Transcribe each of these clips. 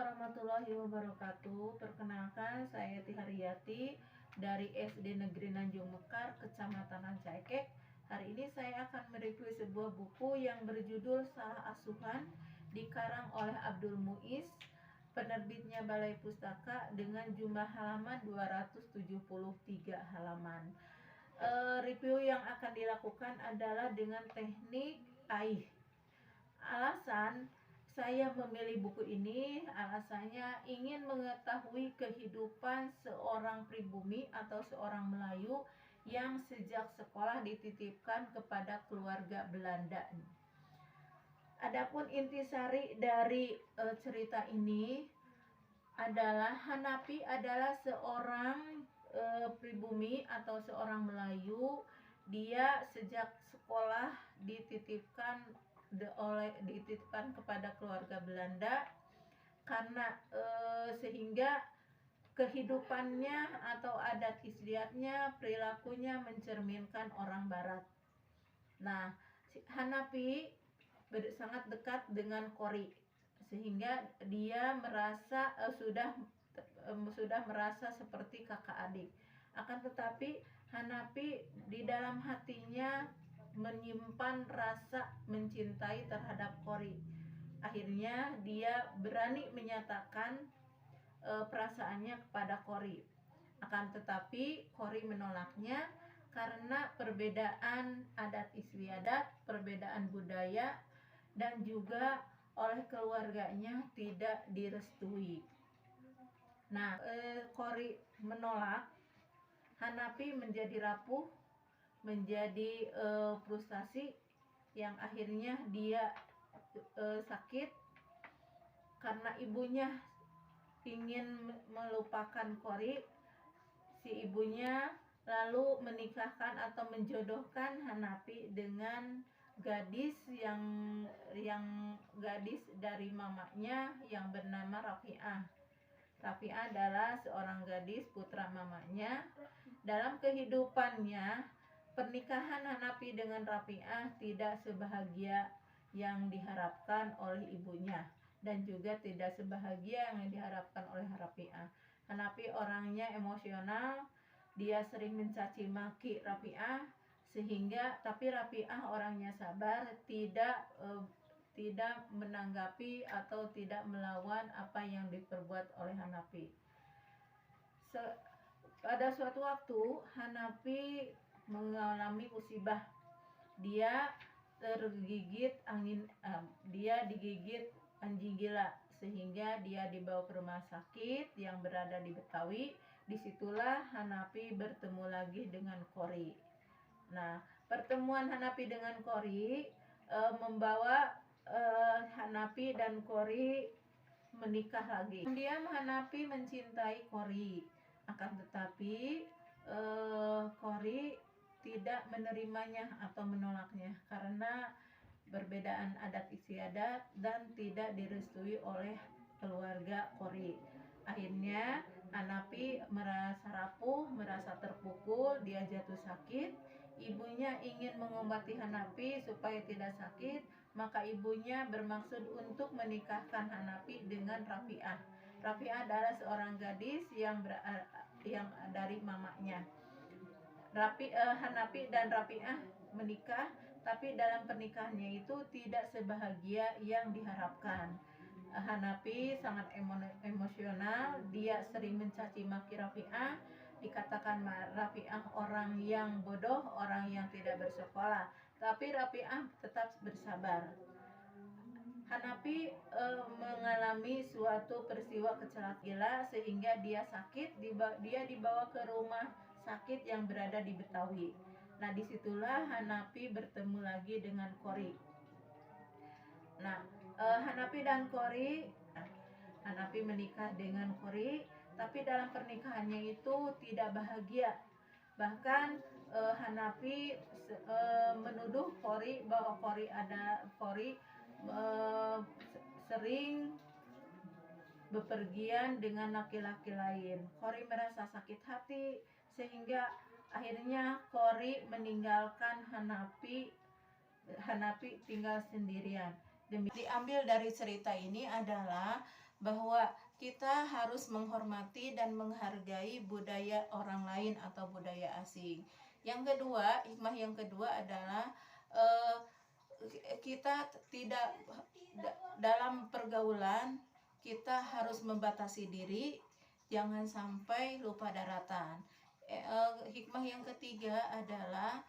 warahmatullahi wabarakatuh. Perkenalkan, saya Tihariyati dari SD Negeri Nanjung Mekar, Kecamatan Rancaikek. Hari ini saya akan mereview sebuah buku yang berjudul Salah Asuhan, dikarang oleh Abdul Muiz, penerbitnya Balai Pustaka, dengan jumlah halaman 273 halaman. Review yang akan dilakukan adalah dengan teknik AIH. Alasan saya memilih buku ini, alasannya ingin mengetahui kehidupan seorang pribumi atau seorang Melayu yang sejak sekolah dititipkan kepada keluarga Belanda. Adapun intisari dari cerita ini adalah Hanapi adalah seorang pribumi atau seorang Melayu. Dia sejak sekolah dititipkan kepada keluarga Belanda karena sehingga kehidupannya atau adat istiadatnya, perilakunya mencerminkan orang Barat. Nah, Hanapi sangat dekat dengan Kori sehingga dia merasa sudah merasa seperti kakak adik. Akan tetapi Hanapi di dalam hatinya menyimpan rasa mencintai terhadap Kori. Akhirnya dia berani menyatakan perasaannya kepada Kori. Akan tetapi Kori menolaknya karena perbedaan adat istiadat, perbedaan budaya, dan juga oleh keluarganya tidak direstui. Nah, Kori menolak. Hanapi menjadi rapuh, menjadi frustasi, yang akhirnya dia sakit karena ibunya ingin melupakan Kori. Si ibunya lalu menikahkan atau menjodohkan Hanapi dengan gadis yang gadis dari mamanya yang bernama Rafi'ah. Rafi'ah adalah seorang gadis putra mamanya. Dalam kehidupannya, pernikahan Hanapi dengan Rafi'ah tidak sebahagia yang diharapkan oleh ibunya dan juga tidak sebahagia yang diharapkan oleh Rafi'ah. Hanapi orangnya emosional, dia sering mencaci maki Rafi'ah, tapi Rafi'ah orangnya sabar, tidak menanggapi atau tidak melawan apa yang diperbuat oleh Hanapi. Pada suatu waktu Hanapi mengalami musibah. Dia digigit anjing gila sehingga dia dibawa ke rumah sakit yang berada di Betawi. Disitulah Hanapi bertemu lagi dengan Kori. Nah, pertemuan Hanapi dengan Kori membawa Hanapi dan Kori menikah lagi. Kemudian Hanapi mencintai Kori, akan tetapi Kori tidak menerimanya atau menolaknya karena perbedaan adat istiadat dan tidak direstui oleh keluarga Kori. Akhirnya Hanapi merasa rapuh, merasa terpukul, dia jatuh sakit. Ibunya ingin mengobati Hanapi supaya tidak sakit, maka ibunya bermaksud untuk menikahkan Hanapi dengan Rafi'ah. Rafi'ah adalah seorang gadis yang dari mamanya. Hanapi dan Rafi'ah menikah, tapi dalam pernikahannya itu tidak sebahagia yang diharapkan. Hanapi sangat emosional, dia sering mencaci maki Rafi'ah, dikatakan Rafi'ah orang yang bodoh, orang yang tidak bersekolah, tapi Rafi'ah tetap bersabar. Hanapi mengalami suatu peristiwa kecelakaan gila sehingga dia sakit, dia dibawa ke rumah sakit yang berada di Betawi. Nah, disitulah Hanapi bertemu lagi dengan Kori. Nah, Hanapi dan Kori, Hanapi menikah dengan Kori, tapi dalam pernikahannya itu tidak bahagia. Bahkan Hanapi menuduh Kori bahwa Kori sering bepergian dengan laki-laki lain. Kori merasa sakit hati sehingga akhirnya Kori meninggalkan Hanapi. Hanapi tinggal sendirian. Diambil dari cerita ini adalah bahwa kita harus menghormati dan menghargai budaya orang lain atau budaya asing. Yang kedua, hikmah yang kedua adalah eh, kita tidak dalam pergaulan kita harus membatasi diri, jangan sampai lupa daratan. Hikmah yang ketiga adalah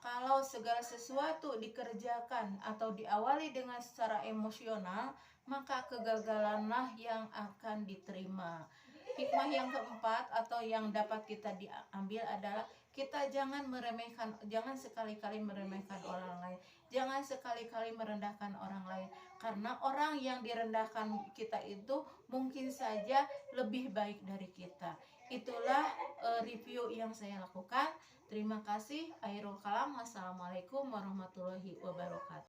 kalau segala sesuatu dikerjakan atau diawali dengan secara emosional, maka kegagalanlah yang akan diterima. Hikmah yang keempat atau yang dapat kita diambil adalah kita jangan sekali-kali meremehkan orang lain, jangan sekali-kali merendahkan orang lain, karena orang yang direndahkan kita itu mungkin saja lebih baik dari kita. Itulah review yang saya lakukan. Terima kasih. Akhirul kalam. Wassalamualaikum warahmatullahi wabarakatuh.